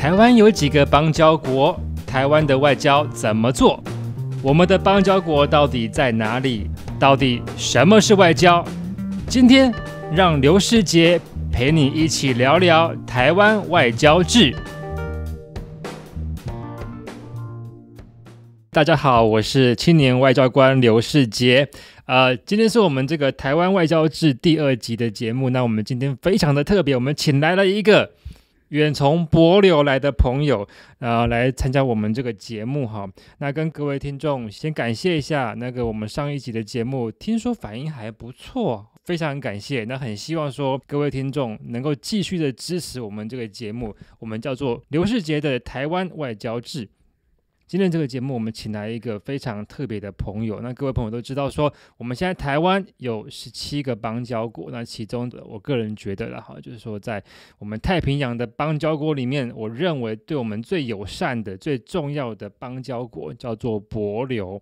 台湾有几个邦交国？台湾的外交怎么做？我们的邦交国到底在哪里？到底什么是外交？今天让刘仕杰陪你一起聊聊台湾外交志。大家好，我是青年外交官刘仕杰。今天是我们这个台湾外交志第2集的节目。那我们今天非常的特别，我们请来了一个远从帛琉来的朋友，来参加我们这个节目哈。那跟各位听众先感谢一下，我们上一集的节目听说反应还不错，非常感谢。那很希望说各位听众能够继续的支持我们这个节目，我们叫做刘仕杰的台湾外交志。今天这个节目我们请来一个非常特别的朋友，那各位朋友都知道说我们现在台湾有17个邦交国，那其中的我个人觉得啦，就是说在我们太平洋的邦交国里面，我认为对我们最友善的最重要的邦交国叫做帛琉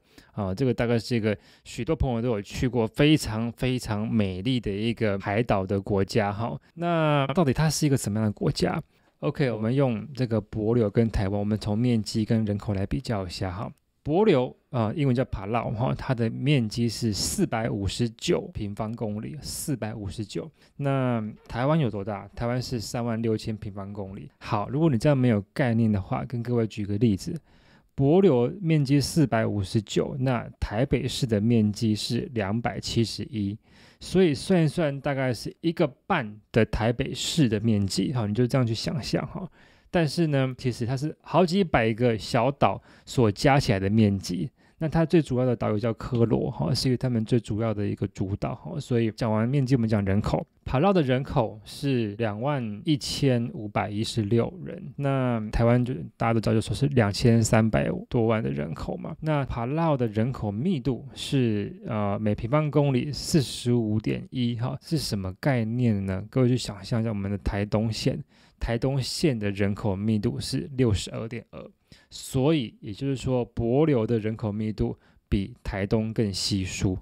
这个大概是一个许多朋友都有去过非常非常美丽的一个海岛的国家那到底它是一个什么样的国家？OK， 我们用这个帛琉跟台湾，我们从面积跟人口来比较一下帛琉英文叫帕劳它的面积是459平方公里，459。那台湾有多大？台湾是36000平方公里。好，如果你这样没有概念的话，跟各位举个例子，帛琉面积459，那台北市的面积是271。所以算一算，大概是1个半的台北市的面积，你就这样去想象但是呢，其实它是好几百个小岛所加起来的面积。那它最主要的岛屿叫科罗是他们最主要的一个主岛所以讲完面积，我们讲人口。帕劳的人口是21516人，那台湾就大家都知道，就说是2300多万的人口嘛。那帕劳的人口密度是每平方公里45.1是什么概念呢？各位去想象一下，我们的台东县的人口密度是62.2，所以也就是说帛琉的人口密度比台东更稀疏。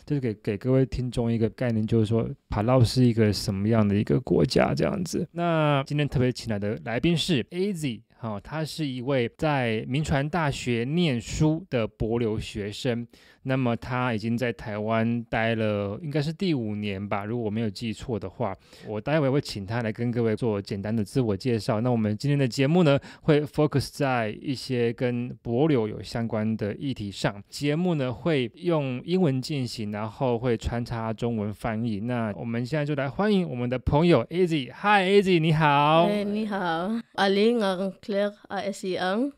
这是给各位听众一个概念，就是说帕劳是一个什么样的一个国家这样子。那今天特别请来的来宾是 Ezzy，他是一位在铭传大学念书的帛琉学生，那么他已经在台湾待了应该是第5年吧，如果我没有记错的话。我待会会请他来跟各位做简单的自我介绍。那我们今天的节目呢，会 focus 在一些跟帛琉有相关的议题上。节目呢会用英文进行，然后会穿插中文翻译。那我们现在就来欢迎我们的朋友 Ezzy。 Hi Ezzy， 你好。你好。Aling ang Claire Ezzy ang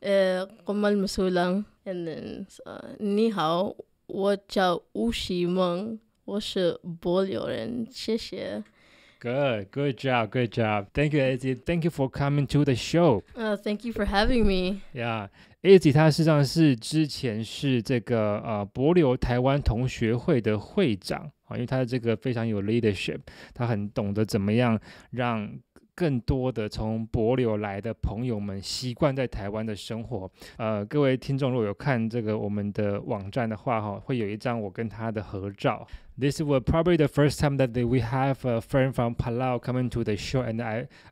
kumal masulang and then 你好，我叫吴希梦，我是帛琉人，谢谢。Good job. Thank you, Ezzy. Thank you for coming to the show. Thank you for having me. Yeah, Ezzy 他事实上是之前是这个帛琉台湾同学会的会长因为他这个非常有 leadership， 他很懂得怎么样让更多的从帛琉来的朋友们习惯在台湾的生活。各位听众如果有看这个我们的网站的话会有一张我跟他的合照。This was probably the first time that we have a friend from Palau coming to the show, and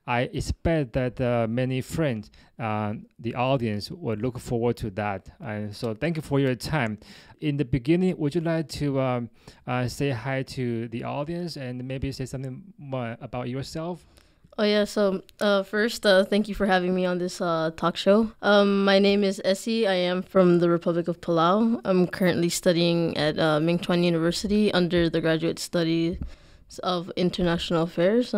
I expect that many friends, the audience, will look forward to that. And so thank you for your time. In the beginning, would you like to say hi to the audience and maybe say something more about yourself? Oh yeah, so first, thank you for having me on this talk show. My name is Ezzy. I am from the Republic of Palau. I'm currently studying at Minh Truan University under the Graduate Studies of International Affairs.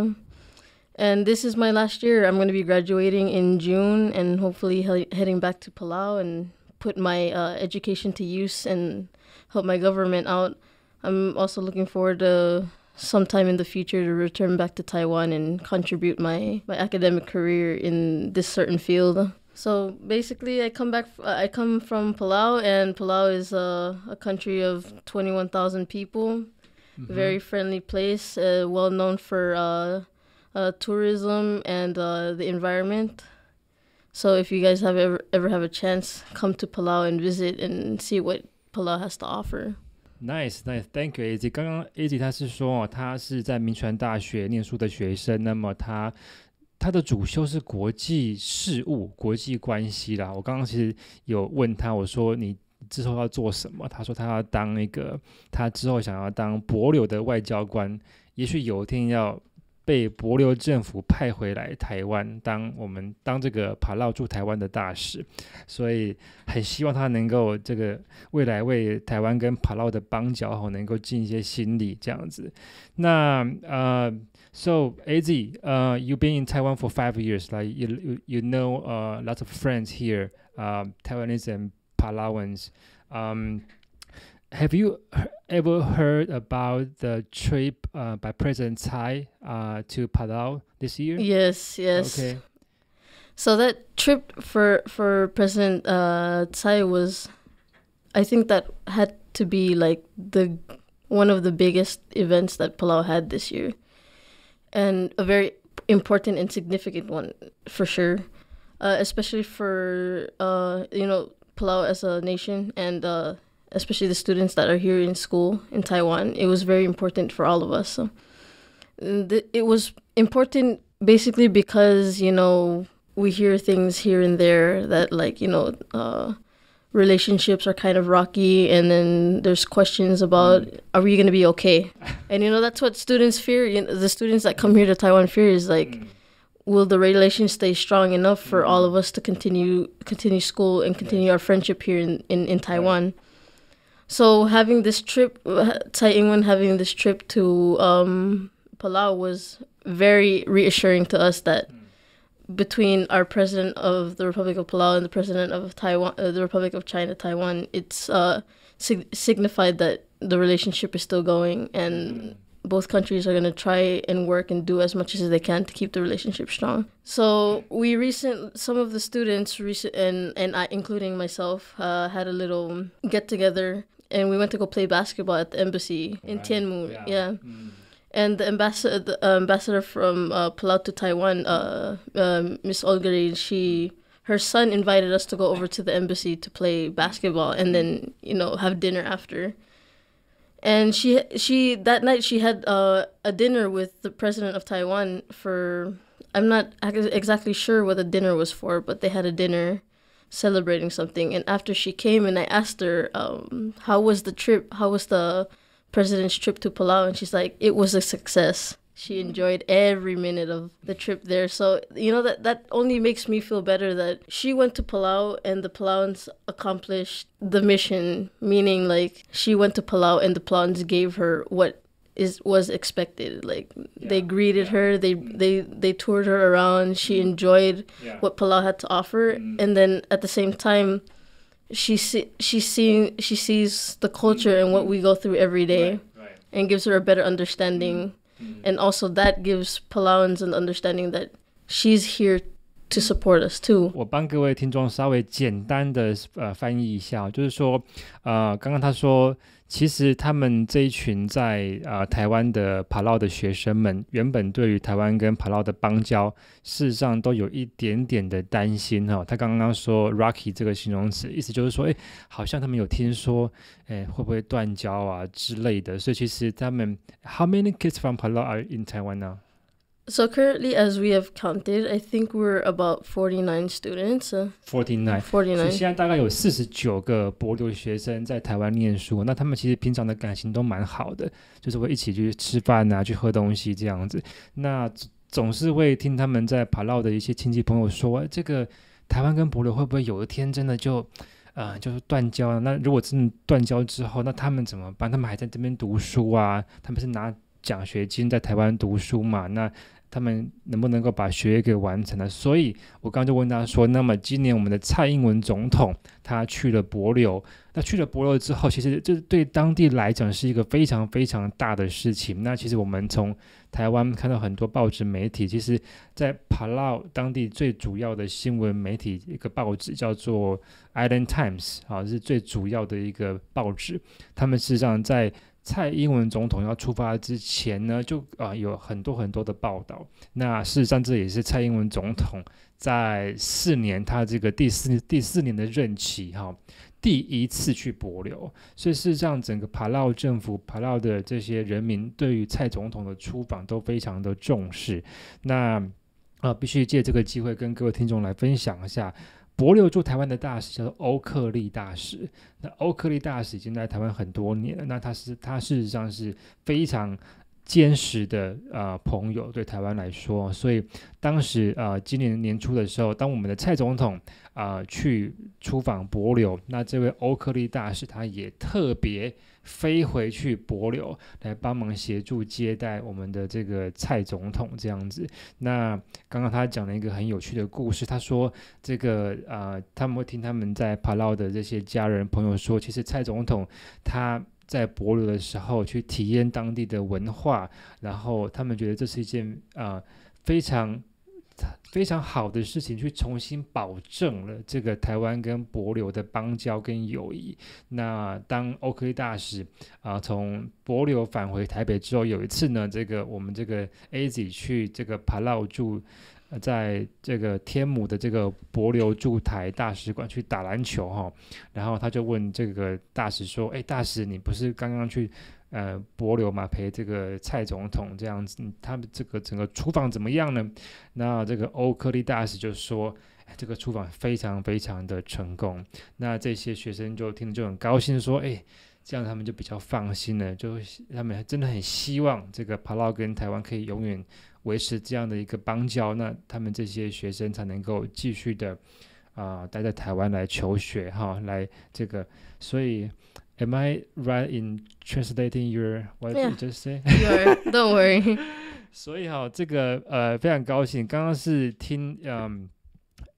And this is my last year. I'm going to be graduating in June and hopefully heading back to Palau and put my education to use and help my government out. I'm also looking forward to sometime in the future to return back to Taiwan and contribute my academic career in this certain field. So basically, I come from Palau, and Palau is a country of 21,000 people. Very friendly place, well known for tourism and the environment. So if you guys ever have a chance, come to Palau and visit and see what Palau has to offer.Nice, thank you, Ezzy. 刚刚 Ezzy 他是说他是在铭传大学念书的学生，那么他他的主修是国际事务、国际关系啦。我刚刚其实有问他，我说你之后要做什么？他说他要当他之后想要当帛琉的外交官，也许有一天要被帛琉政府派回来台湾当这个帛琉驻台湾的大使，所以很希望他能够这个未来为台湾跟帛琉的邦交能够尽一些心力这样子。那So Ezzy, you've been in Taiwan for 5 years. Like you know lots of friends here, Taiwanese and Palauans. Have you ever heard about the trip by President Tsai to Palau this year? Yes. Okay. So that trip for President Tsai was, I think that had to be like one of the biggest events that Palau had this year, and a very important and significant one for sure, especially for Palau as a nation, and especially the students that are here in school in Taiwan. It was very important for all of us. So it was important basically because, we hear things here and there that relationships are kind of rocky, and then there's questions about, are we going to be okay? And, that's what students fear. The students that come here to Taiwan fear is will the relations stay strong enough for all of us to continue school and continue our friendship here in Taiwan? So having this trip, Tsai Ing-wen having this trip to Palau was very reassuring to us that between our president of the Republic of Palau and the president of Taiwan, the Republic of China, Taiwan, it's signified that the relationship is still going, and both countries are going to try and work and do as much as they can to keep the relationship strong. So some of the students, and I, including myself, had a little get-together, and we went to go play basketball at the embassy in Tianmu. Yeah. And the ambassador from Palau to Taiwan, Miss Olgarin, her son invited us to go over to the embassy to play basketball and then, have dinner after. And she that night she had a dinner with the president of Taiwan I'm not exactly sure what the dinner was for, but they had a dinner celebrating something. And after she came and I asked her, how was the trip? How was the president's trip to Palau? And she's like, it was a success. She enjoyed every minute of the trip there. So, that only makes me feel better that she went to Palau and the Palauans accomplished the mission, meaning she went to Palau and the Palauans gave her what was expected. They greeted her, they toured her around, she enjoyed what Palau had to offer, and then at the same time she sees the culture and what we go through every day, and gives her a better understanding. And also that gives Palauans an understanding that she's here to support us too. 我帮各位听众稍微简单的翻译一下，就是说刚刚他说其实他们这一群在台湾的帕劳的学生们原本对于台湾跟帕劳的邦交事实上都有一点点的担心他刚刚说 rocky 这个形容词意思就是说好像他们有听说会不会断交啊之类的，所以其实他们 How many kids from Palau are in Taiwan now? So currently, as we have counted, I think we're about 49 students. 49. 所以现在大概有49个帛琉学生在台湾念书，那他们其实平常的感情都蛮好的，就是会一起去吃饭啊，去喝东西这样子。那总是会听他们在帕劳的一些亲戚朋友说，这个台湾跟帛琉会不会有一天真的就是断交了？那如果真的断交之后，那他们怎么办？他们还在这边读书啊，他们是拿奖学金在台湾读书嘛，那他们能不能够把学业给完成了？所以我刚刚就问他说，那么今年我们的蔡英文总统他去了帛琉，那去了帛琉之后，其实这对当地来讲是一个非常非常大的事情。那其实我们从台湾看到很多报纸媒体，其实在帕劳当地最主要的新闻媒体一个报纸叫做 Island Times 是最主要的一个报纸，他们事实上在蔡英文总统要出发之前呢，就有很多很多的报道。那事实上这也是蔡英文总统在4年他这个第四年的任期第一次去帛琉，所以事实上整个帕劳政府帕劳的这些人民对于蔡总统的出访都非常的重视。那必须借这个机会跟各位听众来分享一下，帛琉驻台湾的大使叫做欧克利大使。那欧克利大使已经在台湾很多年了，那他事实上是非常坚实的朋友，对台湾来说。所以当时今年年初的时候，当我们的蔡总统去出访帛琉，那这位欧克利大使他也特别飞回去帛琉来帮忙协助接待我们的这个蔡总统这样子。那刚刚他讲了一个很有趣的故事，他说这个他们会听他们在帕劳的这些家人朋友说，其实蔡总统他在帛琉的时候去体验当地的文化，然后他们觉得这是一件非常非常好的事情，去重新保证了这个台湾跟帛琉的邦交跟友谊。那当欧克利大使从帛琉返回台北之后，有一次呢，我们这个 Ezzy 去这个帕劳驻在这个天母的这个帛琉驻台大使馆去打篮球然后他就问这个大使说，大使你不是刚刚去帛琉嘛，陪这个蔡总统这样子，他们这个整个出访怎么样呢？那这个欧克利大使就说，这个出访非常非常的成功。那这些学生就听了就很高兴，说这样他们就比较放心了，就他们真的很希望这个帕劳跟台湾可以永远维持这样的一个邦交，那他们这些学生才能够继续的待在台湾来求学来这个，所以 Am I right in translating your what you just say? You are, don't worry. 所以这个非常高兴，刚刚是听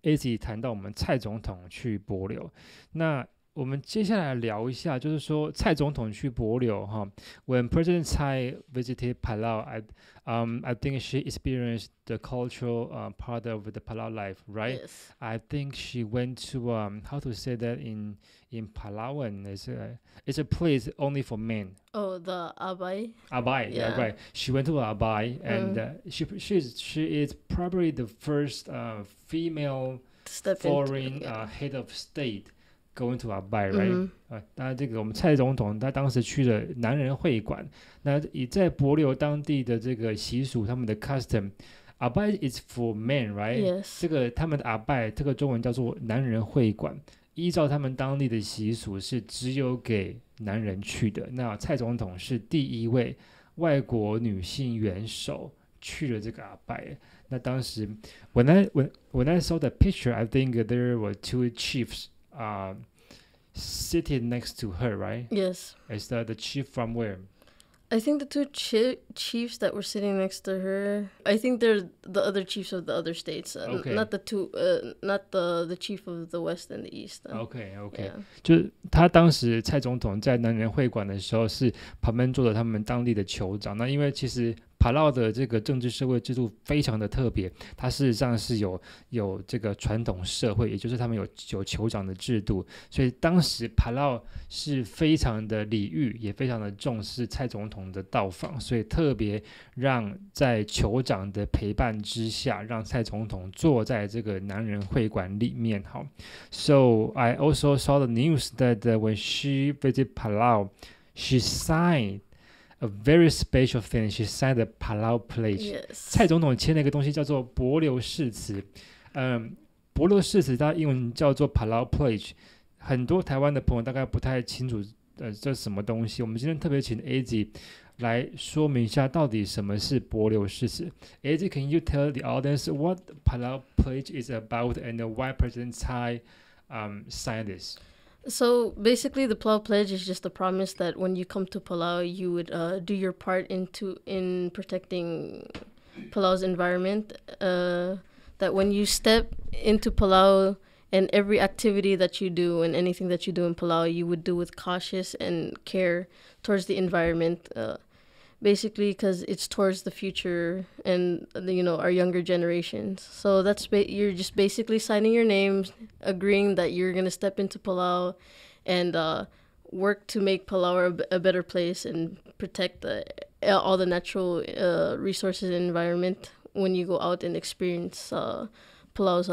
Ezzy 谈到我们蔡总统去帛琉，那我们接下来聊一下，就是说蔡总统去帛琉When President Tsai visited Palau, I think she experienced the cultural part of the Palau life, right? Yes. I think she went to how to say that in Palauan? It's a place only for men. Oh, the Abai. Abai, yeah, right. She went to Abai, and she is probably the first female foreign head of state.Going to Abai, right? 当然，这个我们蔡总统他当时去了男人会馆。那以在帛琉当地的这个习俗，他们的 custom，Abai is for men, right? Yes. 这个他们的 Abai， 这个中文叫做男人会馆。依照他们当地的习俗，是只有给男人去的。那蔡总统是第一位外国女性元首去了这个Abai。那当时 when I saw the picture, I think there were two chiefs.Sitting next to her, right? Yes. Is the chief from where? I think the two chiefs that were sitting next to her, I think they're the other chiefs of the other states. Okay. Not the two, not the chief of the West and the East. Okay. Yeah. 就是他当时蔡总统在男人会馆的时候，是旁边坐着他们当地的酋长。那因为其实帕劳的这个政治社会制度非常的特别，它事实上是有这个传统社会，也就是他们有酋长的制度，所以当时帕劳是非常的礼遇，也非常的重视蔡总统的到访，所以特别让在酋长的陪伴之下，让蔡总统坐在这个男人会馆里面。So I also saw the news that when she visited Palau, she signed.A very special thing. She signed the Palau Pledge. Yes. 蔡总统签了一个东西叫做帛琉誓词。帛琉誓词它英文叫做 Palau Pledge。很多台湾的朋友大概不太清楚这是什么东西。我们今天特别请 Ezzy 来说明一下到底什么是帛琉誓词。Ezzy, can you tell the audience what Palau Pledge is about and why President Tsai signed this?So basically, the Palau Pledge is just a promise that when you come to Palau, you would do your part in protecting Palau's environment. That when you step into Palau and every activity that you do and anything that you do in Palau, you would do with cautious and care towards the environment. Basically, because it's towards the future and our younger generations. So you're just basically signing your name, agreeing that you're gonna step into Palau and work to make Palau a better place and protect all the natural resources and environment when you go out and experience Palau's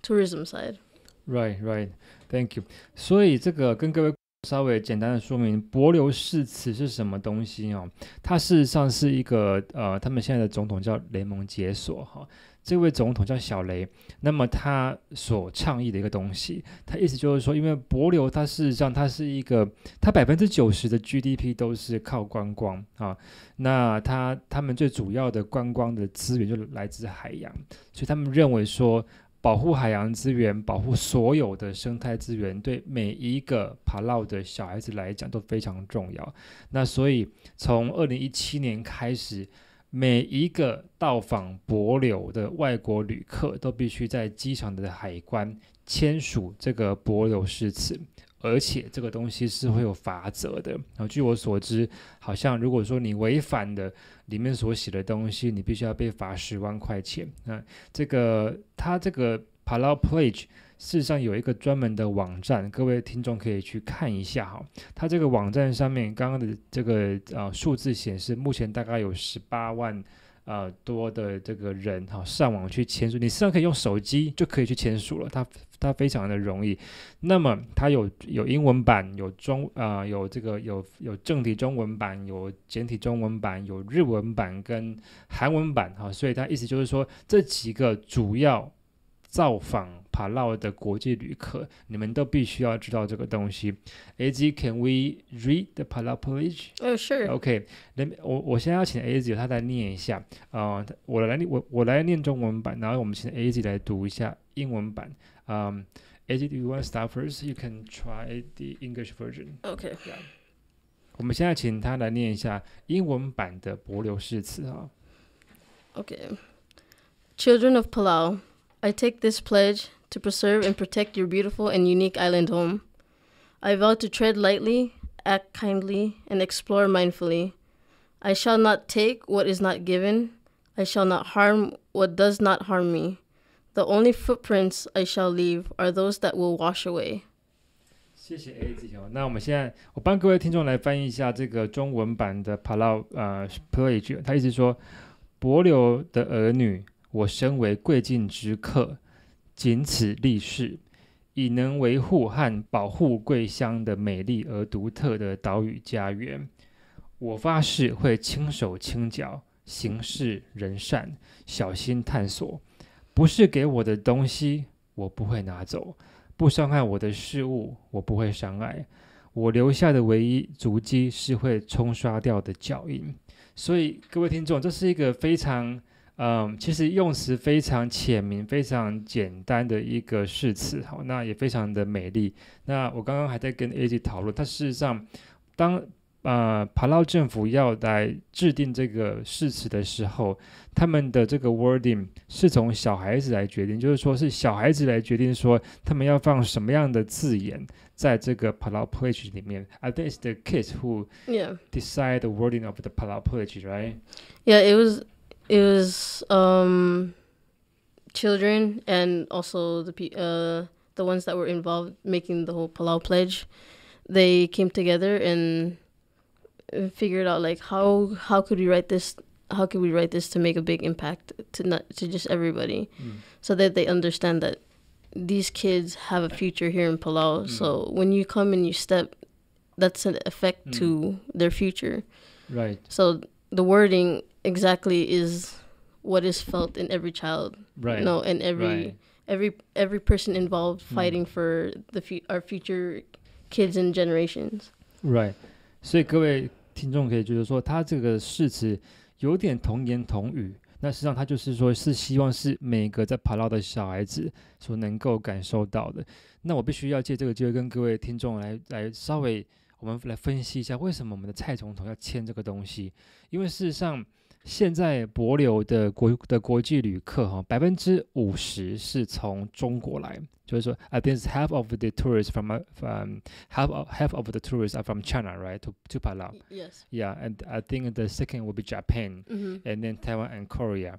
tourism side. Right. Thank you. 所以这个跟各位稍微简单的说明帛琉誓词是什么东西哦。它事实上是一个他们现在的总统叫雷蒙杰索哈，这位总统叫小雷。那么他所倡议的一个东西，他意思就是说，因为帛琉它事实上它是一个，它90%的 GDP 都是靠观光啊。那他们最主要的观光的资源就来自海洋，所以他们认为说，保护海洋资源，保护所有的生态资源，对每一个帕劳的小孩子来讲都非常重要。那所以从2017年开始，每一个到访帛琉的外国旅客都必须在机场的海关签署这个帛琉誓词，而且这个东西是会有罚则的。然后据我所知，好像如果说你违反的里面所写的东西，你必须要被罚10万块钱。那它这个 Palau Pledge 事实上有一个专门的网站，各位听众可以去看一下哈。它这个网站上面刚刚的这个数字显示，目前大概有18万多的这个人上网去签署，你实际上可以用手机就可以去签署了，它非常的容易。那么它有英文版，有正体中文版，有简体中文版，有日文版跟韩文版所以它意思就是说，这几个主要造访帕劳的国际旅客，你们都必须要知道这个东西。Ezzy, can we read the Palau Pledge? Oh, sure. OK, 我现在要请 Ezzy 他来念一下。我来念中文版，然后我们请 Ezzy 来读一下英文版。Ezzy, do you want to start first? You can try the English version. Okay. Yeah. 我们现在请他来念一下英文版的帛琉誓词哈。Okay. Children of Palau, I take this pledge to preserve and protect your beautiful and unique island home. I vow to tread lightly, act kindly, and explore mindfully. I shall not take what is not given. I shall not harm what does not harm me. The only footprints I shall leave are those that will wash away. 谢谢 Ezzy 那我们现在我帮各位听众来翻译一下这个中文版的 Palau Pledge。他意思说，帛琉的儿女，我身为贵近之客，仅此立誓，以能维护和保护贵乡的美丽而独特的岛屿家园。我发誓会轻手轻脚，行事仁善，小心探索。不是给我的东西，我不会拿走；不伤害我的事物，我不会伤害。我留下的唯一足迹是会冲刷掉的脚印。所以各位听众，这是一个非常其实用词非常浅明、非常简单的一个誓词，好，那也非常的美丽。那我刚刚还在跟 Ezzy 讨论，它事实上，当帕劳政府要来制定这个誓词的时候，他们的这个 wording 是从小孩子来决定，就是说是小孩子来决定说他们要放什么样的字眼在这个 Palau Pledge 里面。I think it's the kids who decide the wording of the Palau Pledge, right? Yeah, it was children and also the ones that were involved making the whole Palau Pledge. They came together and figured out like how could we write this to make a big impact to just everybody, so that they understand that these kids have a future here in Palau. So when you come and you step, that's an effect to their future. Right. So the wording exactly is what is felt in every child, right? And every person involved fighting for our future kids and generations. Right. 所以各位听众可以觉得说，他这个誓词有点童言童语，那实际上他就是说是希望是每个在帕劳的小孩子所能够感受到的。那我必须要借这个机会跟各位听众来稍微我们来分析一下，为什么我们的蔡总统要签这个东西。因为事实上现在帛琉的国际旅客50%是从中国来，就是说 I think half of the tourists half of the tourists are from China, right? To Palau. Yes. Yeah, and I think the second will be Japan, and then Taiwan and Korea.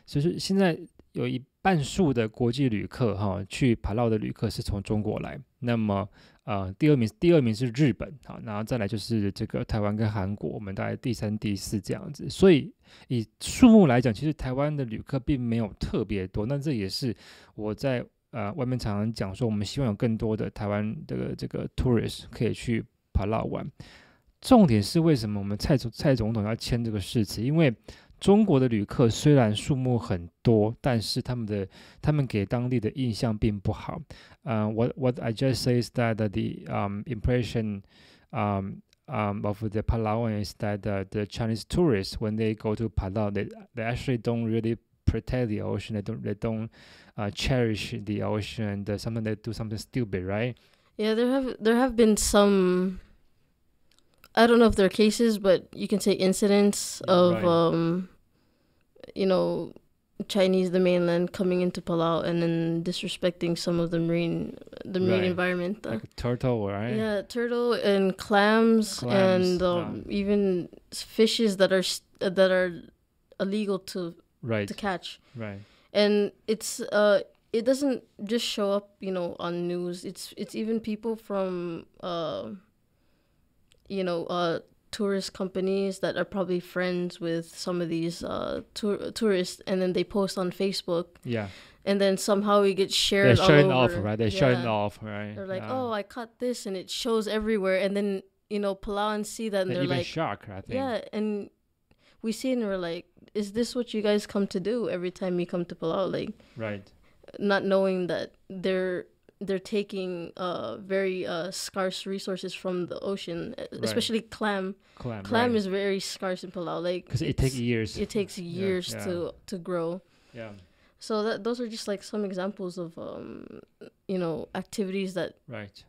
所以现在有一半数的国际旅客去帕劳的旅客是从中国来，那么第二名是日本，好，然后再来就是这个台湾跟韩国，我们大概第3、第4这样子。所以以数目来讲，其实台湾的旅客并没有特别多，那这也是我在外面常常讲说，我们希望有更多的台湾的这个 tourist 可以去帕劳玩。重点是为什么我们蔡总统要签这个誓词？因为中国的旅客虽然数目很多，但是他们给当地的印象并不好。What I just say is that the impression of the Palawan is that the Chinese tourists, when they go to Palau, they actually don't really protect the ocean. They don't cherish the ocean. Sometimes they do something stupid, right? Yeah, there have been some. I don't know if they're cases, but you can say incidents of Chinese, the mainland, coming into Palau and then disrespecting some of the marine environment. Like turtle, right? Yeah, turtle and clams and even fishes that are illegal to catch. Right. And it's it doesn't just show up, on news. It's even people from tourist companies that are probably friends with some of these tourists, and then they post on Facebook. Yeah. And then somehow it gets shared. They're showing off, right? They're showing off, right? They're like, oh, I caught this, and it shows everywhere. And then Palauans see that, and they're like, shocked, I think. Yeah, and we see it, and we're like, is this what you guys come to do every time you come to Palau? Like, right. Not knowing that they're taking very scarce resources from the ocean, especially clam. Clam is very scarce in Palau, like, because it takes years. It takes years to grow. Yeah. So those are just like some examples of activities that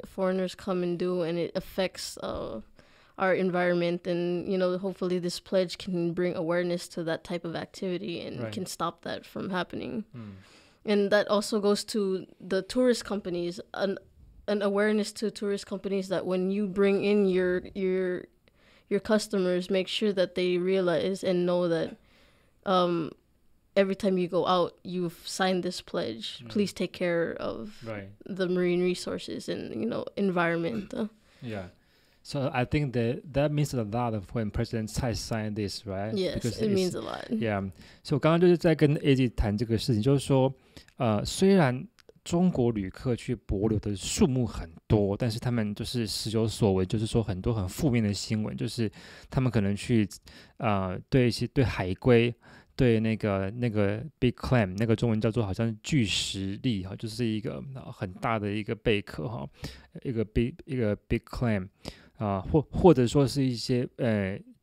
foreigners come and do, and it affects our environment. And hopefully this pledge can bring awareness to that type of activity and can stop that from happening. And that also goes to the tourist companies, an awareness to tourist companies that when you bring in your customers, make sure that they realize and know that every time you go out, you've signed this pledge. Please take care of the marine resources and environment. Yeah. So I think that means a lot of when President Tsai signed this, right? Yes, because it means a lot. Yeah. So 我刚刚就是在跟 Ezzy 谈这个事情，就是说，虽然中国旅客去帛琉的数目很多，但是他们就是时有所闻，就是说很多很负面的新闻，就是他们可能去对海龟。对那个 big clam， 那个中文叫做好像巨石粒哈，就是一个很大的一个贝壳哈，一个 big clam 或者说是一些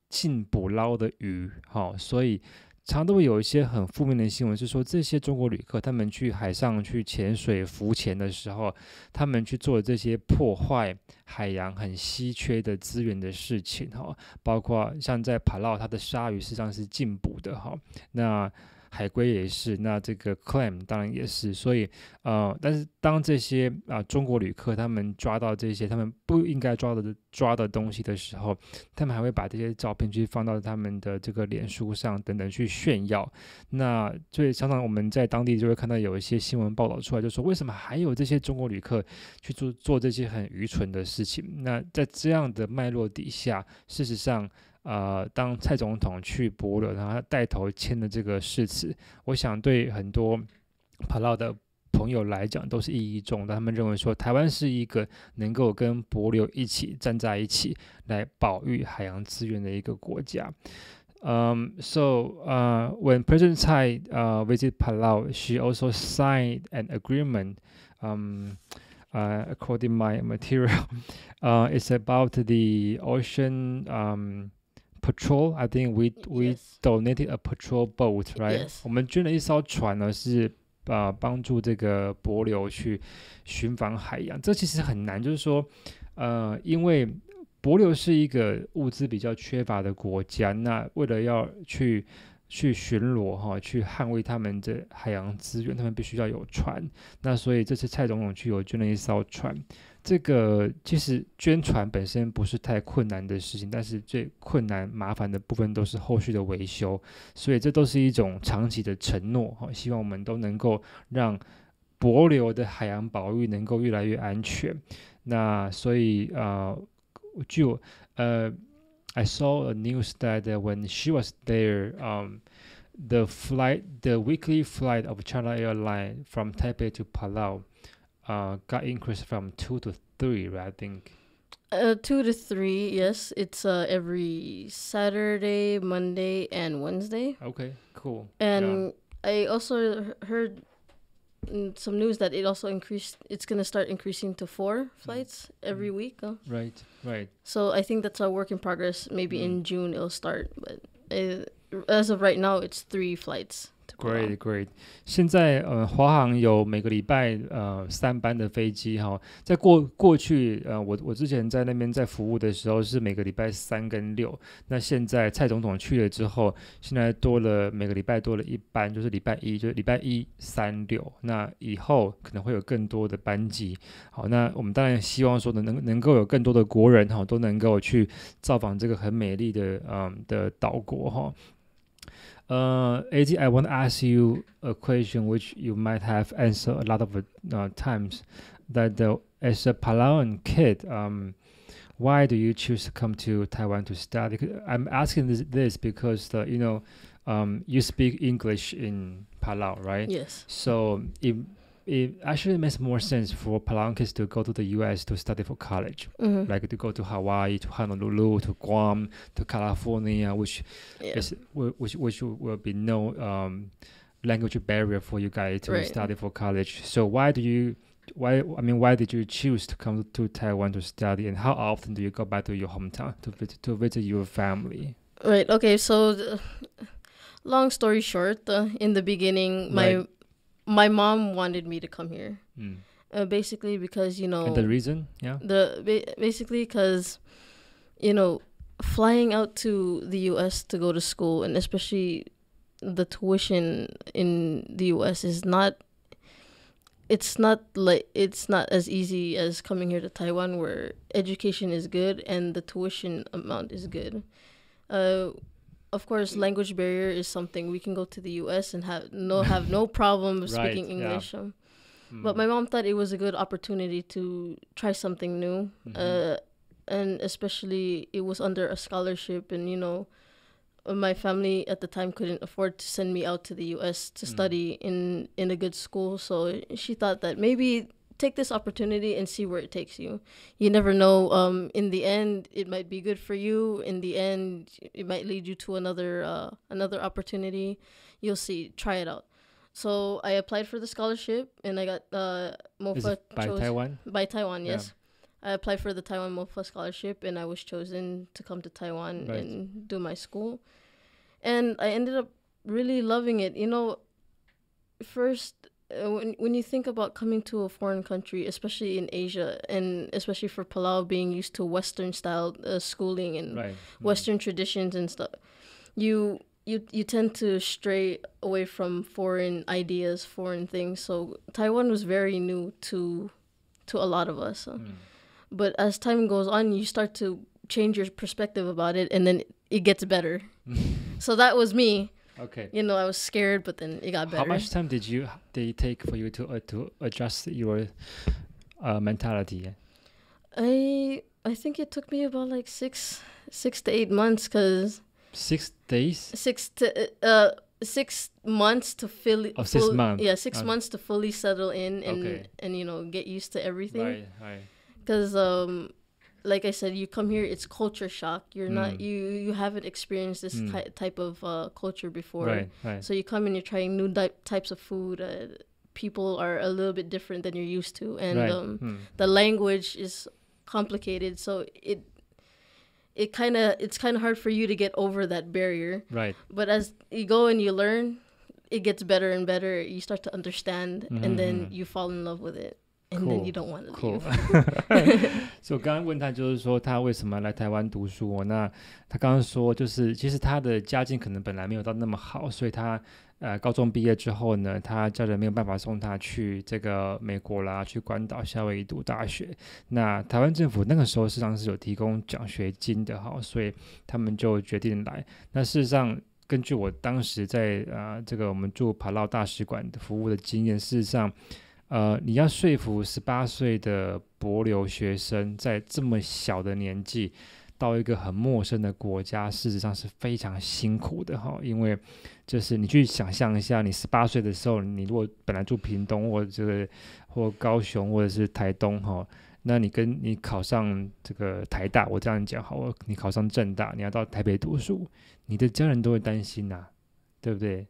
禁捕捞的鱼哈，所以常都会有一些很负面的新闻，是说这些中国旅客他们去海上去潜水浮潜的时候，他们去做这些破坏海洋很稀缺的资源的事情哈，包括像在帕劳，它的鲨鱼实际上是禁捕的哈，那海龟也是，那这个 clam 当然也是，所以但是当这些中国旅客他们抓到这些他们不应该抓的东西的时候，他们还会把这些照片去放到他们的这个脸书上等等去炫耀。那所以常常我们在当地就会看到有一些新闻报道出来，就说为什么还有这些中国旅客去做这些很愚蠢的事情。那在这样的脉络底下，事实上当蔡总统去帛琉，然后他带头签了这个誓词，我想对很多帕劳的朋友来讲都是意义重大。他们认为说，台湾是一个能够跟帛琉一起站在一起来保育海洋资源的一个国家。When President Tsai visited Palau, she also signed an agreement. According to my material, it's about the ocean. Patrol, I think we donated a patrol boat, right? Yes. 我们捐了一艘船呢，是帮助这个帛琉去巡防海洋。这其实很难，就是说，因为帛琉是一个物资比较缺乏的国家，那为了要去巡逻去捍卫他们的海洋资源，他们必须要有船。那所以这次蔡总统去有捐了一艘船。这个其实捐船本身不是太困难的事情，但是最困难麻烦的部分都是后续的维修，所以这都是一种长期的承诺希望我们都能够让帛琉的海洋保育能够越来越安全。那所以I saw a news that when she was there, the weekly flight of China Airline from Taipei to Palau got increased from 2 to 3, right? I think 2 to 3, yes. It's every Saturday, Monday, and Wednesday. Okay, cool. And I also heard some news that it's going to start increasing to 4 flights every week. Right. So I think that's a work in progress. Maybe in June it'll start, but as of right now, it's 3 flights. Great. 现在华航有每个礼拜3班的飞机哈，在过去我之前在那边在服务的时候是每个礼拜3跟6，那现在蔡总统去了之后，现在每个礼拜多了1班，就是礼拜1，就是礼拜1、3、6，那以后可能会有更多的班机。好，那我们当然希望说能够有更多的国人哈都能够去造访这个很美丽的岛国哈。Ezzy, I want to ask you a question which you might have answered a lot of times. That as a Palauan kid, why do you choose to come to Taiwan to study? I'm asking this because you speak English in Palau, right? Yes. So it actually makes more sense for Palauan kids to go to the U.S. to study for college, like to go to Hawaii, to Honolulu, to Guam, to California, which will be no language barrier for you guys to study for college. So why did you choose to come to Taiwan to study, and how often do you go back to your hometown to visit your family? Right. Okay. So, long story short, in the beginning, my mom wanted me to come here, basically because And the reason, basically because flying out to the U.S. to go to school, and especially the tuition in the U.S. is not as easy as coming here to Taiwan, where education is good and the tuition amount is good. Of course, language barrier is something. We can go to the U.S. and have no problem speaking English. But my mom thought it was a good opportunity to try something new, and especially it was under a scholarship, and my family at the time couldn't afford to send me out to the U.S. to study in a good school. So she thought that maybe take this opportunity and see where it takes you. You never know. In the end, it might be good for you. In the end, it might lead you to another opportunity. You'll see. Try it out. So I applied for the scholarship, and I got MOFA. By Taiwan? By Taiwan, yes. I applied for the Taiwan MOFA scholarship, and I was chosen to come to Taiwan and do my school. And I ended up really loving it. First, when you think about coming to a foreign country, especially in Asia, and especially for Palau being used to Western style schooling and Western traditions and stuff, you tend to stray away from foreign ideas, foreign things. So Taiwan was very new to a lot of us. But as time goes on, you start to change your perspective about it, and then it gets better. So that was me. Okay. I was scared, but then it got better. How much time did it take for you to adjust your mentality? I think it took me about like 6 to 8 months, cause 6 days. 6 months to fill. 6 months. Yeah, 6 months to fully settle in and get used to everything. Right. Because like I said, you come here, it's culture shock. You're not you haven't experienced this type of culture before. Right. So you come and you're trying new types of food. People are a little bit different than you're used to, and the language is complicated. So it's kind of hard for you to get over that barrier. Right. But as you go and you learn, it gets better and better. You start to understand, and then you fall in love with it. And then you don't want to leave. So 我刚刚问他就是说他为什么来台湾读书那他刚刚说就是其实他的家境可能本来没有到那么好，所以他高中毕业之后呢，他家人没有办法送他去这个美国啦，去关岛夏威夷读大学。那台湾政府那个时候事实上是有提供奖学金的所以他们就决定来。那事实上根据我当时在这个我们驻帕劳大使馆的服务的经验，事实上你要说服18岁的帛琉学生在这么小的年纪到一个很陌生的国家，事实上是非常辛苦的因为就是你去想象一下，你18岁的时候，你如果本来住屏东或高雄或者是台东那你考上这个台大，我这样讲好，你考上政大，你要到台北读书，你的家人都会担心对不对？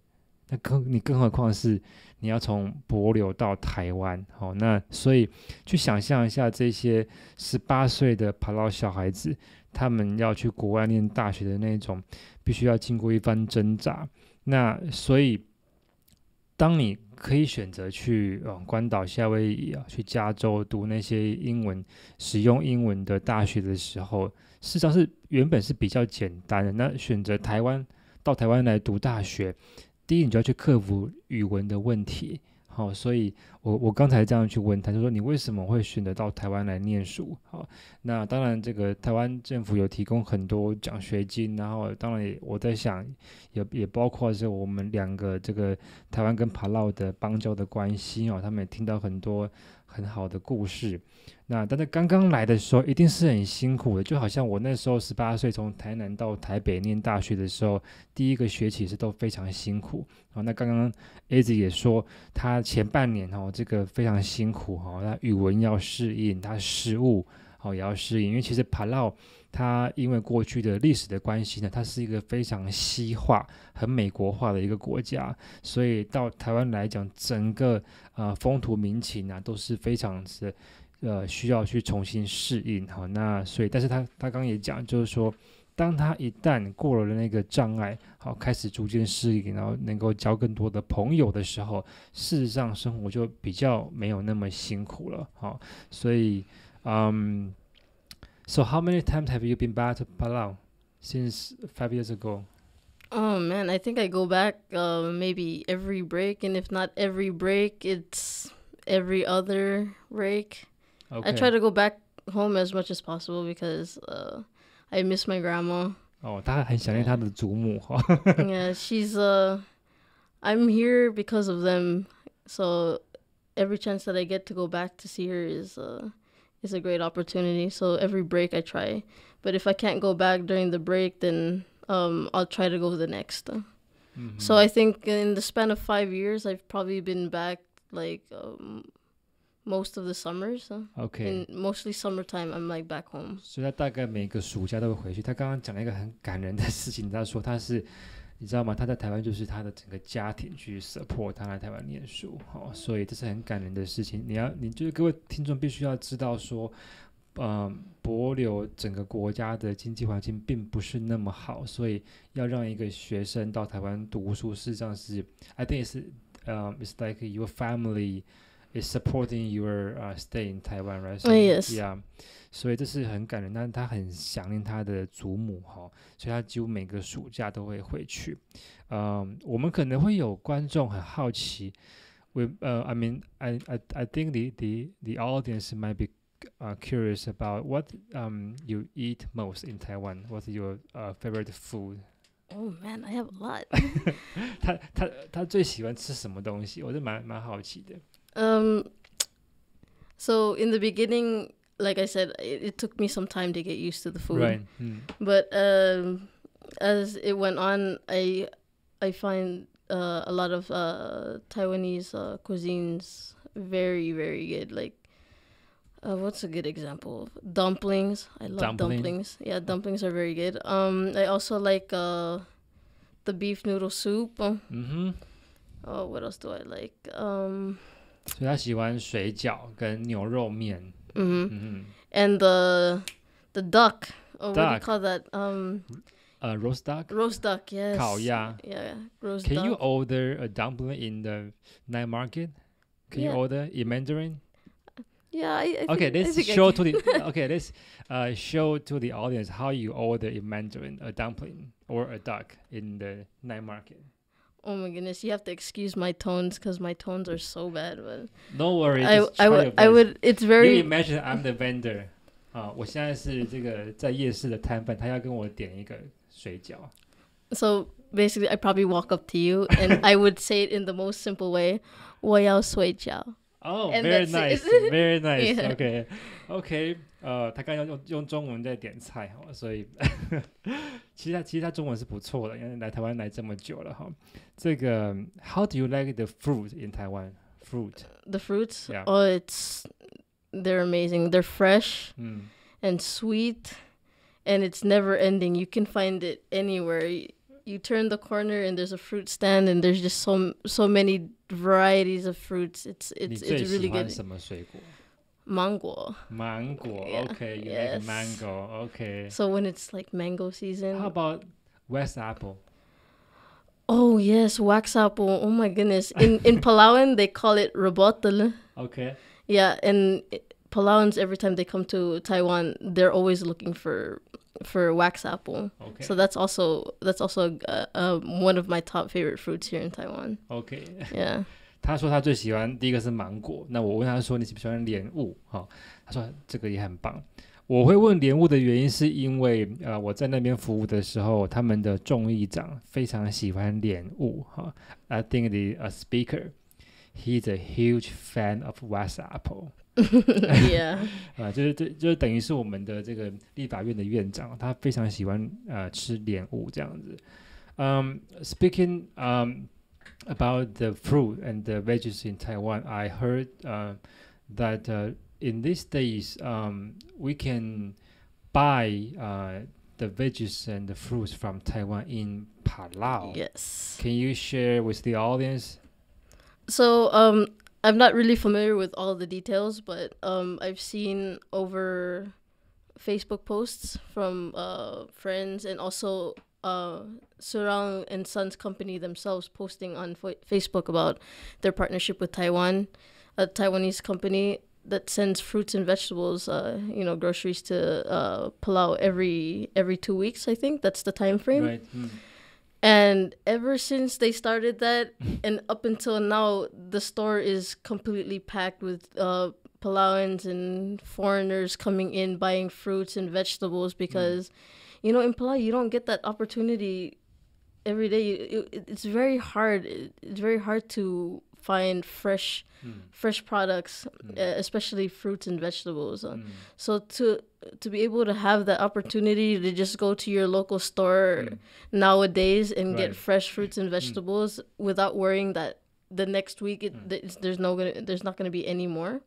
那你更何况是你要从帛琉到台湾那所以去想象一下这些18岁的帕劳小孩子，他们要去国外念大学的那种，必须要经过一番挣扎。那所以当你可以选择去关岛、夏威夷去加州读那些使用英文的大学的时候，事实上是原本是比较简单的。那选择到台湾来读大学，第一你就要去克服语文的问题所以我刚才这样去问他，就说你为什么会选择到台湾来念书那当然这个台湾政府有提供很多奖学金，然后当然我在想也包括是我们两个这个台湾跟帕劳的邦交的关系他们也听到很多很好的故事。那但是刚刚来的时候一定是很辛苦的，就好像我那时候18岁从台南到台北念大学的时候，第一个学期是都非常辛苦那刚刚 Ezzy 也说他前半年这个非常辛苦他语文要适应，他食物也要适应，因为其实帕劳它因为过去的历史的关系呢，它是一个非常西化、很美国化的一个国家，所以到台湾来讲，整个风土民情都是非常需要去重新适应那所以但是他刚刚也讲，就是说当他一旦过了那个障碍开始逐渐适应，然后能够交更多的朋友的时候，事实上生活就比较没有那么辛苦了所以So how many times have you been back to Palau since 5 years ago? Oh man, I think I go back maybe every break, and if not every break, it's every other break. Okay. I try to go back home as much as possible because I miss my grandma. 他很想念他的祖母Yeah, I'm here because of them, so every chance that I get to go back to see her is a great opportunity. So every break I try, but if I can't go back during the break, then I'll try to go the next. So I think in the span of 5 years, I've probably been back like most of the summers. Okay. Mostly summertime, I'm like back home. 所以他大概每个暑假都会回去。他刚刚讲了一个很感人的事情，他说你知道吗？他在台湾就是他的整个家庭去 support 他来台湾念书所以这是很感人的事情。你就是各位听众必须要知道说帛琉整个国家的经济环境并不是那么好，所以要让一个学生到台湾读书，事实上是 I think it's like your family is supporting your stay in Taiwan, right? So, yes. Yeah. 所以这是很感人，但他很想念他的祖母所以他几乎每个暑假都会回去。我们可能会有观众很好奇，I mean, I think the audience might be curious about what you eat most in Taiwan. What's your favorite food? Oh man, I have a lot. 他最喜欢吃什么东西？我是蛮好奇的。So in the beginning, like I said, it took me some time to get used to the food. Right. But as it went on, I find a lot of Taiwanese cuisines very, very good. Like, what's a good example? Dumplings. I love dumplings. Yeah, dumplings are very good. I also like the beef noodle soup. What else do I like? 所以他喜欢水饺跟牛肉面。And the duck. What do you call that? Roast duck? Roast duck, yes. 烤鸭. Yeah, roast duck. Can you order a dumpling in the night market? Can you order in Mandarin? Yeah, I okay, think, let's show to the show to the audience how you order in Mandarin a dumpling or a duck in the night market. Oh my goodness, you have to excuse my tones because my tones are so bad. But no worries. I would. It's very. You imagine I'm the vendor. 我现在是这个在夜市的摊贩，他要跟我点一个水饺。So basically, I probably walk up to you and I would say it in the most simple way. 我要水饺. Oh, And very that's nice, it. very nice. Yeah. OK, OK， 他刚刚用中文在点菜哈，所以其实他中文是不错的，因为来台湾来这么久了哈。这个 How do you like the fruit in Taiwan? Fruit. The fruits, Yeah. oh, they're amazing. They're fresh 嗯 and sweet, and it's never ending. You can find it anywhere. You turn the corner and there's a fruit stand, and there's just so many varieties of fruits. It's 你最 really 喜欢 good. 什么水果？ Mango. 芒果 Yeah. OK, you Yes. like mango OK. So when it's like mango season. How about West Apple? Oh yes, wax apple. Oh my goodness. In Palawan they call it rebottle. OK. Yeah, and Palauans every time they come to Taiwan, they're always looking for wax apple. OK. So that's also one of my top favorite fruits here in Taiwan. OK. Yeah. 他说他最喜欢第一个是芒果，那我问他说你喜不喜欢莲雾？他说这个也很棒。我会问莲雾的原因是因为我在那边服务的时候，他们的众议长非常喜欢莲雾I think the speaker he's a huge fan of West Apple. Yeah. 就是等于是我们的这个立法院的院长，他非常喜欢吃莲雾这样子。Speaking about the fruit and the veggies in Taiwan, I heard that in these days we can buy the veggies and the fruits from Taiwan in Palau. Yes. Can you share with the audience? So I'm not really familiar with all the details, but I've seen over Facebook posts from friends and also Surang and Sons company themselves posting on Facebook about their partnership with Taiwan, a Taiwanese company that sends fruits and vegetables, groceries to Palau every 2 weeks. I think that's the time frame. Right. And ever since they started that, and up until now, the store is completely packed with Palauans and foreigners coming in buying fruits and vegetables because, in Palau you don't get that opportunity every day. It's very hard. It's very hard to find fresh products, especially fruits and vegetables. So to be able to have that opportunity to just go to your local store nowadays and get fresh fruits and vegetables without worrying that the next week there's not going to be any more,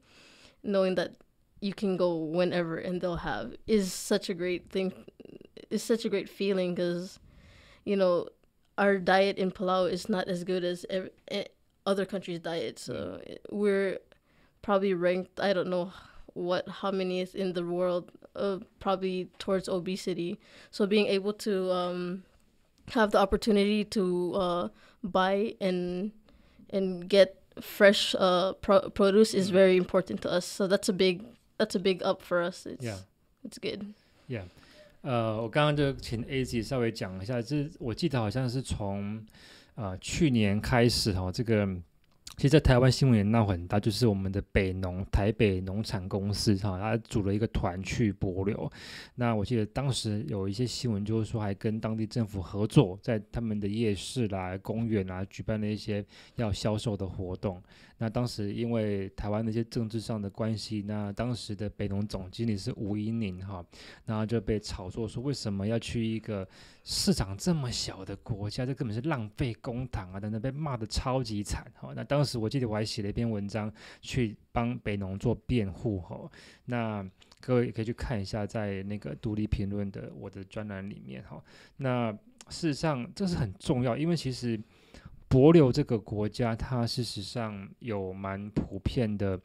knowing that you can go whenever and they'll have is such a great thing. It's such a great feeling because, our diet in Palau is not as good as other countries' diet. So we're probably ranked, I don't know how many is in the world, probably towards obesity. So being able to have the opportunity to buy and get fresh produce is very important to us. So that's a big up for us. It's good. Yeah. 我刚刚就请 Ezzy 稍微讲一下，我记得好像是从去年开始这个其实在台湾新闻也闹很大，就是我们的台北农产公司他组了一个团去帛琉。那我记得当时有一些新闻就是说还跟当地政府合作，在他们的夜市啦、公园啦举办了一些要销售的活动。那当时因为台湾的一些政治上的关系，那当时的北农总经理是吴英宁然后就被炒作说为什么要去一个市场这么小的国家，这根本是浪费公帑等等，被骂得超级惨那当时我记得我还写了一篇文章去帮北农做辩护那各位也可以去看一下在那个独立评论的我的专栏里面那事实上这是很重要，因为其实帛琉这个国家它事实上有蛮普遍的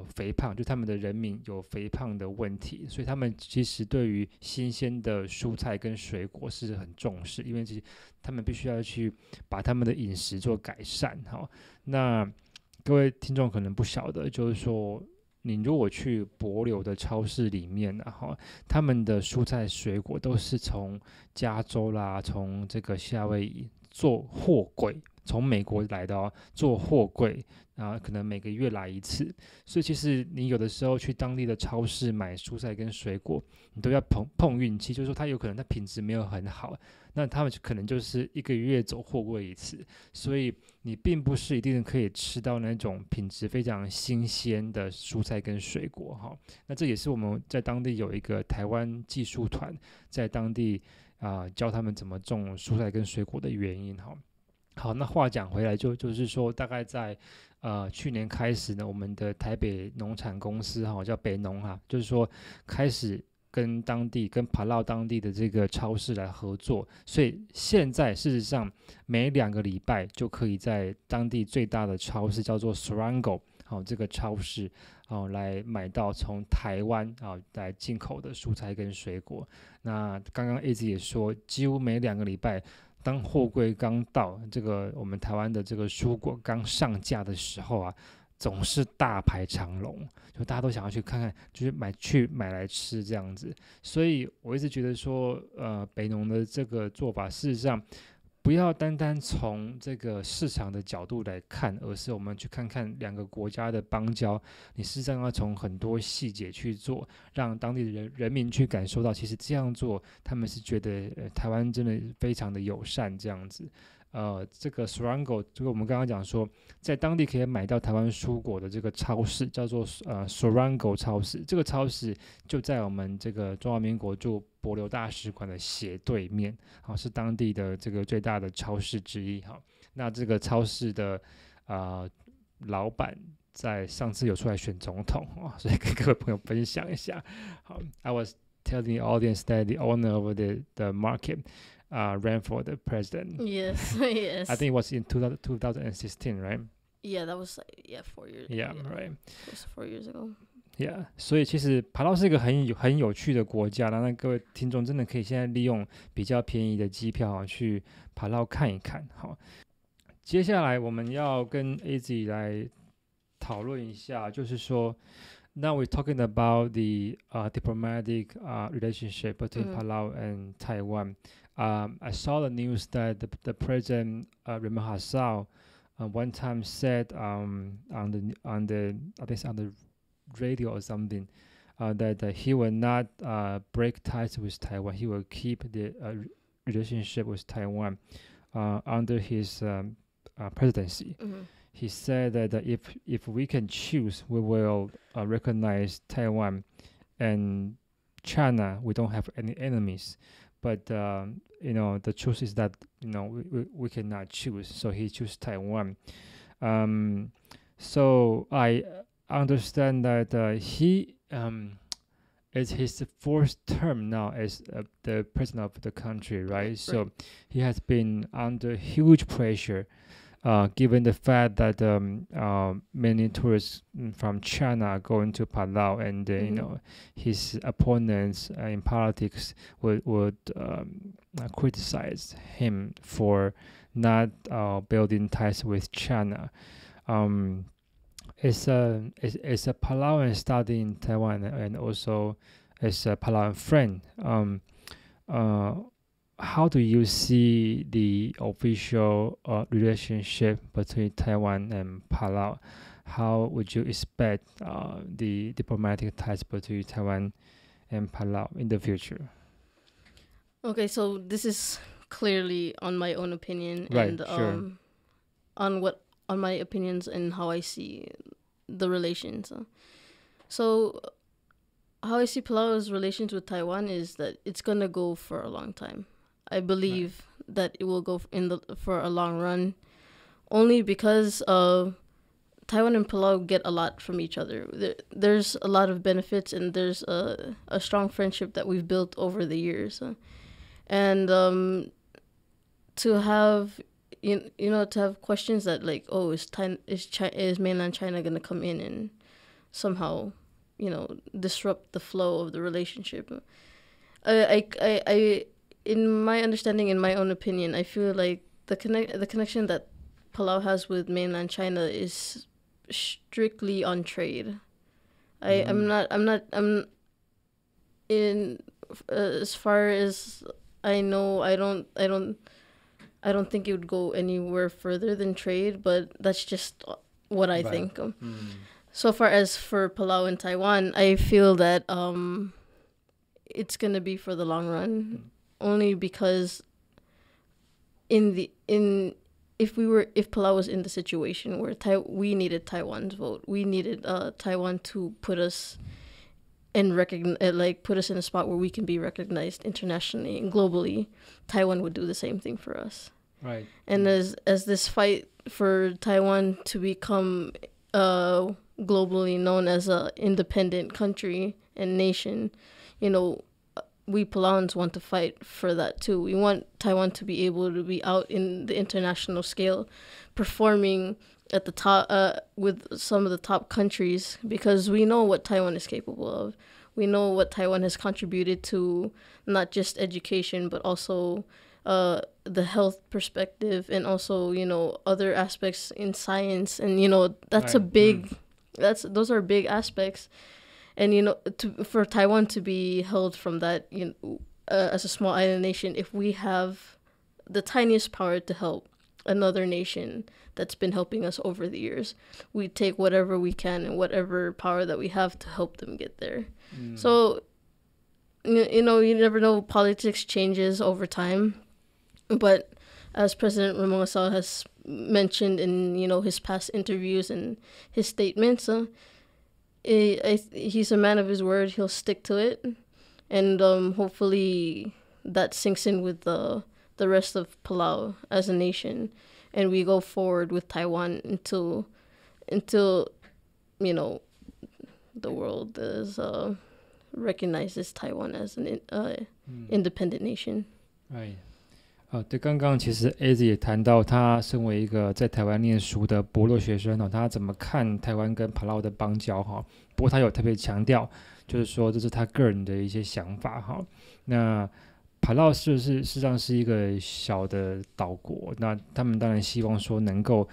肥胖，就他们的人民有肥胖的问题，所以他们其实对于新鲜的蔬菜跟水果是很重视，因为其实他们必须要去把他们的饮食做改善那各位听众可能不晓得，就是说你如果去帛琉的超市里面他们的蔬菜水果都是从加州啦，从这个夏威夷坐货柜从美国来的做货柜，可能每个月来一次，所以其实你有的时候去当地的超市买蔬菜跟水果，你都要碰运气，就是说它有可能它品质没有很好，那他们可能就是1个月走货柜一次，所以你并不是一定可以吃到那种品质非常新鲜的蔬菜跟水果哈。那这也是我们在当地有一个台湾技术团在当地教他们怎么种蔬菜跟水果的原因哈。好，那话讲回来就是说，大概在去年开始呢，我们的台北农产公司叫北农就是说开始跟帕劳当地的这个超市来合作，所以现在事实上每2个礼拜就可以在当地最大的超市叫做 Surango 这个超市来买到从台湾来进口的蔬菜跟水果。那刚刚 Ezzy 也说，几乎每2个礼拜。当货柜刚到，这个我们台湾的这个蔬果刚上架的时候总是大排长龙，就大家都想要去看看，就是买来吃这样子。所以我一直觉得说，北农的这个做法，事实上不要单单从这个市场的角度来看，而是我们去看看2个国家的邦交，你事实上要从很多细节去做，让当地的人民去感受到，其实这样做他们是觉得台湾真的非常的友善这样子。这个 Surango 这个我们刚刚讲说，在当地可以买到台湾蔬果的这个超市叫做Surango 超市，这个超市就在我们这个中华民国驻帛琉大使馆的斜对面，是当地的这个最大的超市之一。那这个超市的老板在上次有出来选总统所以跟各位朋友分享一下。好 I was telling the audience that the owner of the market ran for the president. Yes, yes. I think it was in 2016, right? Yeah, that was 4 years. Yeah, right. It was 4 years ago. Yeah, 所以其实帕劳是一个很有趣的国家，那各位听众真的可以现在利用比较便宜的机票去帕劳看一看。好，接下来我们要跟 Ezzy 来讨论一下，就是说 Now we're talking about the diplomatic relationship between Palau and Taiwan. I saw the news that the president Raymond Hassau one time said on the radio or something that he will not break ties with Taiwan. He will keep the relationship with Taiwan under his presidency. He said that if we can choose, we will recognize Taiwan and China. We don't have any enemies, but the truth is that we cannot choose. So he chose Taiwan. So I understand that he it's his 4th term now as the president of the country, right? So he has been under huge pressure. Given the fact that many tourists from China are going to Palau, and his opponents in politics would criticize him for not building ties with China. As a Palauan studying in Taiwan and also as a Palauan friend, how do you see the official relationship between Taiwan and Palau? How would you expect the diplomatic ties between Taiwan and Palau in the future? Okay, so this is clearly on my own opinion, right, and sure. on my opinions and how I see the relations. So how I see Palau's relations with Taiwan is that it's gonna go for a long time. I believe that it will go for a long run, only because Taiwan and Palau get a lot from each other. There's a lot of benefits, and there's a strong friendship that we've built over the years. And to have to have questions that like, oh, is mainland China gonna come in and somehow disrupt the flow of the relationship? I in my understanding, in my own opinion, I feel like the connection that Palau has with mainland China is strictly on trade. I'm in as far as I know, I don't I don't think it would go anywhere further than trade, but that's just what I think. So far as for Palau and Taiwan, I feel that it's going to be for the long run, only because if Palau was in the situation where we needed Taiwan's vote, we needed Taiwan to put us and put us in a spot where we can be recognized internationally and globally, Taiwan would do the same thing for us. Right. And as this fight for Taiwan to become globally known as an independent country and nation, we Palauans want to fight for that too. We want Taiwan to be able to be out in the international scale, performing at the top with some of the top countries, because we know what Taiwan is capable of. We know what Taiwan has contributed to, not just education, but also the health perspective, and also other aspects in science, and that's right. Those are big aspects, and for Taiwan to be held from that, as a small island nation, if we have the tiniest power to help another nation that's been helping us over the years, we take whatever we can and whatever power that we have to help them get there. So you never know, politics changes over time, but as President Ramosa has mentioned in his past interviews and his statements, he's a man of his word. He'll stick to it, and hopefully that sinks in with the rest of Palau as a nation, and we go forward with Taiwan until the world is recognizes Taiwan as an independent nation. Right. 对，刚刚其实 Ezzy 也谈到，他身为一个在台湾念书的帛琉学生他怎么看台湾跟帕劳的邦交不过他有特别强调，就是说这是他个人的一些想法那帕劳事实上是一个小的岛国，那他们当然希望说能够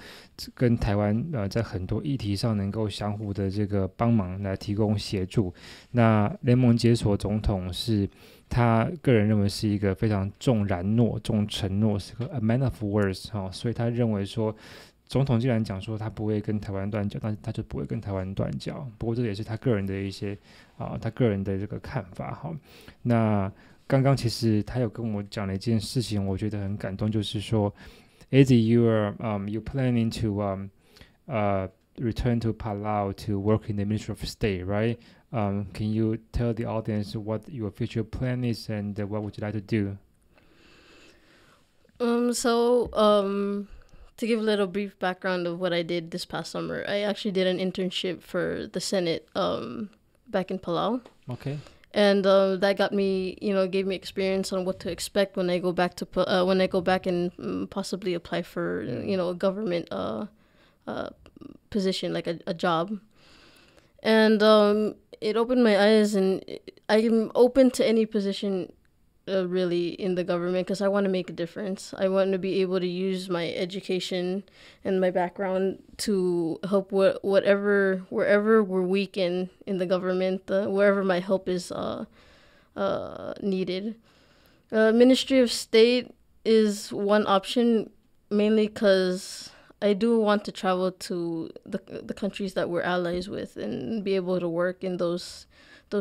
跟台湾在很多议题上能够相互的这个帮忙来提供协助。那雷蒙杰索总统是他个人认为是一个非常重承诺，是个 a man of words 所以他认为说总统既然讲说他不会跟台湾断交，但是他就不会跟台湾断交。不过这也是他个人的一些他个人的这个看法那刚刚其实他有跟我讲了一件事情，我觉得很感动，就是说 Ezzy, you're planning to return to Palau to work in the Ministry of State, right? Can you tell the audience what your future plan is and what would you like to do? To give a little brief background of what I did this past summer, I actually did an internship for the Senate back in Palau. Okay. And that got me, gave me experience on what to expect when I go back and possibly apply for, a government position, like a job. And it opened my eyes, and I'm open to any position really in the government, because I want to make a difference. I want to be able to use my education and my background to help wherever we're weak in the government, wherever my help is needed. Ministry of State is one option, mainly because I do want to travel to the countries that we're allies with and be able to work in those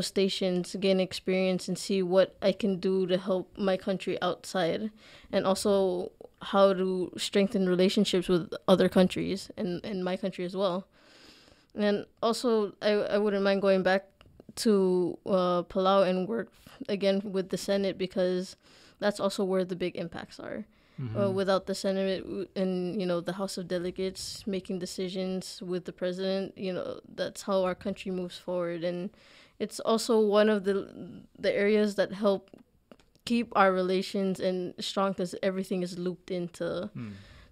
stations, gain experience, and see what I can do to help my country outside, and also how to strengthen relationships with other countries and my country as well. And also, I wouldn't mind going back to Palau and work again with the Senate, because that's also where the big impacts are. Without the Senate and the House of Delegates making decisions with the president, that's how our country moves forward. And it's also one of the areas that help keep our relations and strong, because everything is looped into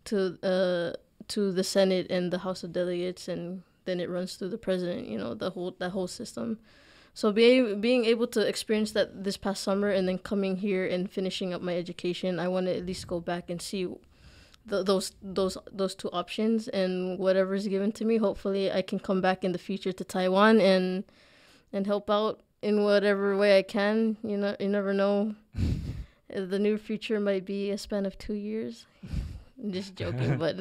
to the Senate and the House of Delegates, and then it runs through the president. That whole system. So being able to experience that this past summer, and then coming here and finishing up my education, I want to at least go back and see those two options, and whatever's given to me, hopefully I can come back in the future to Taiwan and help out in whatever way I can. You never know. The near future might be a span of 2 years. I'm just joking, but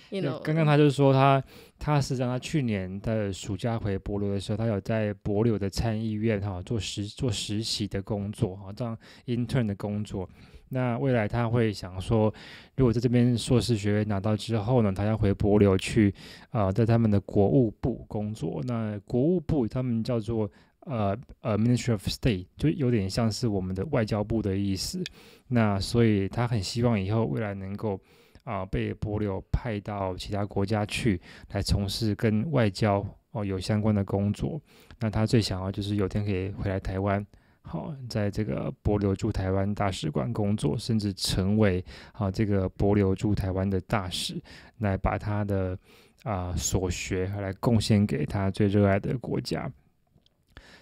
you know. 刚刚他就说他实际上他去年的暑假回帛琉的时候，他有在帛琉的参议院做实习的工作，这样 intern 的工作。那未来他会想说，如果在这边硕士学位拿到之后呢，他要回帛琉去在他们的国务部工作。那国务部他们叫做Ministry of State， 就有点像是我们的外交部的意思。那所以他很希望以后未来能够被帛琉派到其他国家去，来从事跟外交有相关的工作。那他最想要就是有天可以回来台湾，在这个帛琉驻台湾大使馆工作，甚至成为这个帛琉驻台湾的大使，来把他的所学来贡献给他最热爱的国家。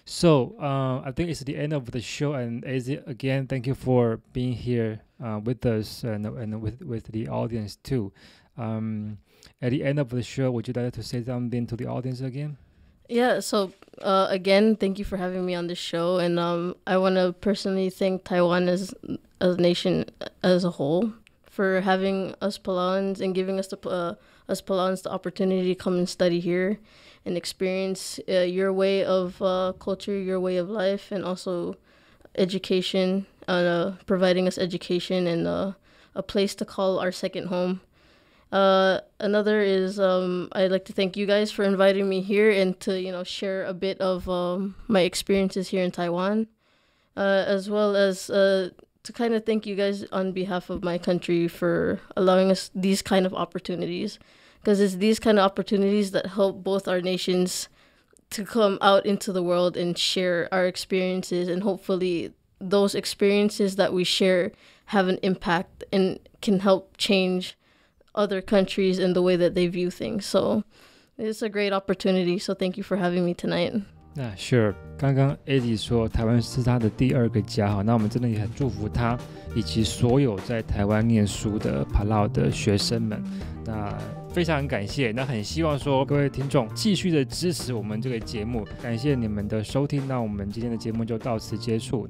So I think it's the end of the show, and Ezzy, again, thank you for being here with us and with the audience too. At the end of the show, would you like to say something to the audience again? Yeah, so again, thank you for having me on the show, and I want to personally thank Taiwan as a nation as a whole for having us Palauans and giving us us Palauans the opportunity to come and study here and experience your way of culture, your way of life, and also education, providing us education and a place to call our second home. Another is I'd like to thank you guys for inviting me here and to share a bit of my experiences here in Taiwan, as well as to kind of thank you guys on behalf of my country for allowing us these kind of opportunities, because it's these kind of opportunities that help both our nations to come out into the world and share our experiences, and hopefully those experiences that we share have an impact and can help change other countries in the way that they view things. So it's a great opportunity. So thank you for having me tonight. Sure. 刚刚 Ezzy 说台湾是他的第二个家，那我们真的也很祝福他以及所有在台湾念书的 Palau 的学生们。那非常感谢，那很希望说各位听众继续的支持我们这个节目，感谢你们的收听。那我们今天的节目就到此结束。